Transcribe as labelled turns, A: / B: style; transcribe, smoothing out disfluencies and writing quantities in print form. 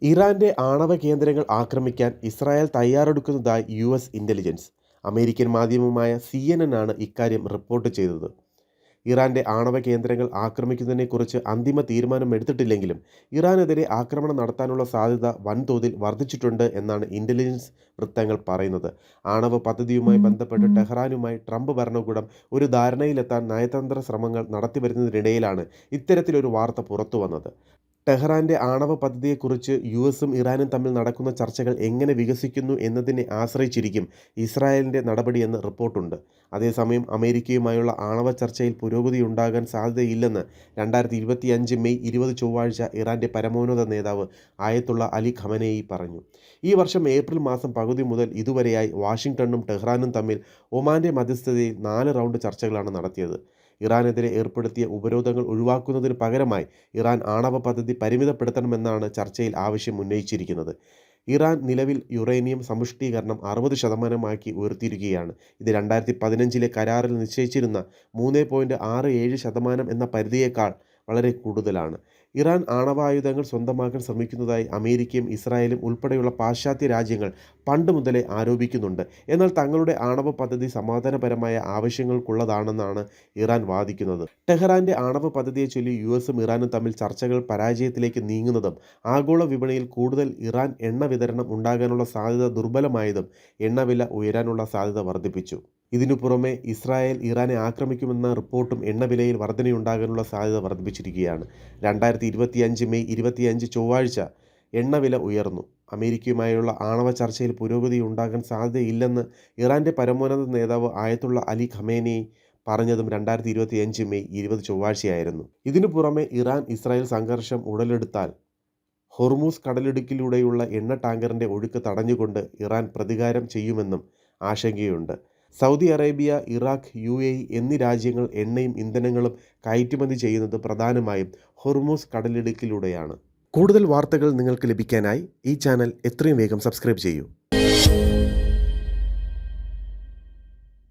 A: ഇറാന്റെ ആണവ കേന്ദ്രങ്ങൾ ആക്രമിക്കാൻ ഇസ്രായേൽ തയ്യാറെടുക്കുന്നതായി യുഎസ് ഇന്റലിജൻസ്. അമേരിക്കൻ മാധ്യമമായ CNN ആണ് ഇക്കാര്യം റിപ്പോർട്ട് ചെയ്തത്. ഇറാന്റെ ആണവ കേന്ദ്രങ്ങൾ ആക്രമിക്കുന്നതിനെക്കുറിച്ച് അന്തിമ തീരുമാനമെടുത്തിട്ടില്ലെങ്കിലും ഇറാനെതിരെ ആക്രമണം നടത്താനുള്ള സാധ്യത വൻതോതിൽ വർദ്ധിച്ചിട്ടുണ്ട് എന്നാണ് ഇന്റലിജൻസ് വൃത്തങ്ങൾ പറയുന്നത്. ആണവ പദ്ധതിയുമായി ബന്ധപ്പെട്ട് ടെഹ്റാനുമായി ട്രംപ് ഭരണകൂടം ഒരു ധാരണയിലെത്താൻ നയതന്ത്ര ശ്രമങ്ങൾ നടത്തിവരുന്നതിനിടയിലാണ് ഇത്തരത്തിലൊരു വാർത്ത പുറത്തുവന്നത്. ടെഹ്റാന്റെ ആണവ പദ്ധതിയെക്കുറിച്ച് യുഎസും ഇറാനും തമ്മിൽ നടക്കുന്ന ചർച്ചകൾ എങ്ങനെ വികസിക്കുന്നു എന്നതിനെ ആശ്രയിച്ചിരിക്കും ഇസ്രായേലിന്റെ നടപടിയെന്ന് റിപ്പോർട്ടുണ്ട്. അതേസമയം അമേരിക്കയുമായുള്ള ആണവ ചർച്ചയിൽ പുരോഗതിയുണ്ടാകാൻ സാധ്യതയില്ലെന്ന് 2025 മെയ് 20 ചൊവ്വാഴ്ച ഇറാന്റെ പരമോന്നത നേതാവ് ആയത്തുള്ള അലി ഖമനേയി പറഞ്ഞു. ഈ വർഷം ഏപ്രിൽ മാസം പകുതി മുതൽ ഇതുവരെയായി വാഷിംഗ്ടണും ടെഹ്റാനും തമ്മിൽ ഒമാന്റെ മധ്യസ്ഥതയിൽ 4 റൗണ്ട് ചർച്ചകളാണ് നടത്തിയത്. ഇറാനെതിരെ ഏർപ്പെടുത്തിയ ഉപരോധങ്ങൾ ഒഴിവാക്കുന്നതിന് പകരമായി ഇറാൻ ആണവ പദ്ധതി പരിമിതപ്പെടുത്തണമെന്നാണ് ചർച്ചയിൽ ആവശ്യം ഉന്നയിച്ചിരിക്കുന്നത്. ഇറാൻ നിലവിൽ യുറേനിയം സമ്പുഷ്ടീകരണം 60% ഉയർത്തിയിരിക്കുകയാണ്. ഇത് 2015 കരാറിൽ നിശ്ചയിച്ചിരുന്ന 3.67% എന്ന പരിധിയേക്കാൾ വളരെ കൂടുതലാണ്. ഇറാൻ ആണവായുധങ്ങൾ സ്വന്തമാക്കാൻ ശ്രമിക്കുന്നതായി അമേരിക്കയും ഇസ്രായേലും ഉൾപ്പെടെയുള്ള പാശ്ചാത്യ രാജ്യങ്ങൾ പണ്ട് മുതലേ ആരോപിക്കുന്നുണ്ട്. എന്നാൽ തങ്ങളുടെ ആണവ പദ്ധതി സമാധാനപരമായ ആവശ്യങ്ങൾക്കുള്ളതാണെന്നാണ് ഇറാൻ വാദിക്കുന്നത്. ടെഹ്റാന്റെ ആണവ പദ്ധതിയെ ചൊല്ലി യുഎസും ഇറാനും തമ്മിൽ ചർച്ചകൾ പരാജയത്തിലേക്ക് നീങ്ങുന്നതും ആഗോള വിപണിയിൽ കൂടുതൽ ഇറാൻ എണ്ണ വിതരണം ഉണ്ടാകാനുള്ള സാധ്യത ദുർബലമായതും എണ്ണവില ഉയരാനുള്ള സാധ്യത വർദ്ധിപ്പിച്ചു. ഇതിനു പുറമെ ഇസ്രായേൽ ഇറാനെ ആക്രമിക്കുമെന്ന റിപ്പോർട്ടും എണ്ണവിലയിൽ വർധനയുണ്ടാകാനുള്ള സാധ്യത വർദ്ധിപ്പിച്ചിരിക്കുകയാണ്. 2025 മെയ് 25 ചൊവ്വാഴ്ച എണ്ണവില ഉയർന്നു. അമേരിക്കയുമായുള്ള ആണവ ചർച്ചയിൽ പുരോഗതി ഉണ്ടാകാൻ സാധ്യതയില്ലെന്ന് ഇറാന്റെ പരമോന്നത നേതാവ് ആയത്തുള്ള അലി ഖമേനെയി പറഞ്ഞതും 2025 മെയ് 20 ചൊവ്വാഴ്ചയായിരുന്നു. ഇതിനു പുറമെ ഇറാൻ ഇസ്രായേൽ സംഘർഷം ഉടലെടുത്താൽ ഹോർമൂസ് കടലിടുക്കിലൂടെയുള്ള എണ്ണ ടാങ്കറിന്റെ ഒഴുക്ക് തടഞ്ഞുകൊണ്ട് ഇറാൻ പ്രതികാരം ചെയ്യുമെന്നും ആശങ്കയുണ്ട്. സൗദി അറേബ്യ, ഇറാഖ്, UAE എന്നീ രാജ്യങ്ങൾ എണ്ണയും ഇന്ധനങ്ങളും കയറ്റുമതി ചെയ്യുന്നത് പ്രധാനമായും ഹോർമൂസ് കടലിടുക്കിലൂടെയാണ്. കൂടുതൽ വാർത്തകൾ നിങ്ങൾക്ക് ലഭിക്കാനായി ഈ ചാനൽ എത്രയും വേഗം സബ്സ്ക്രൈബ് ചെയ്യൂ.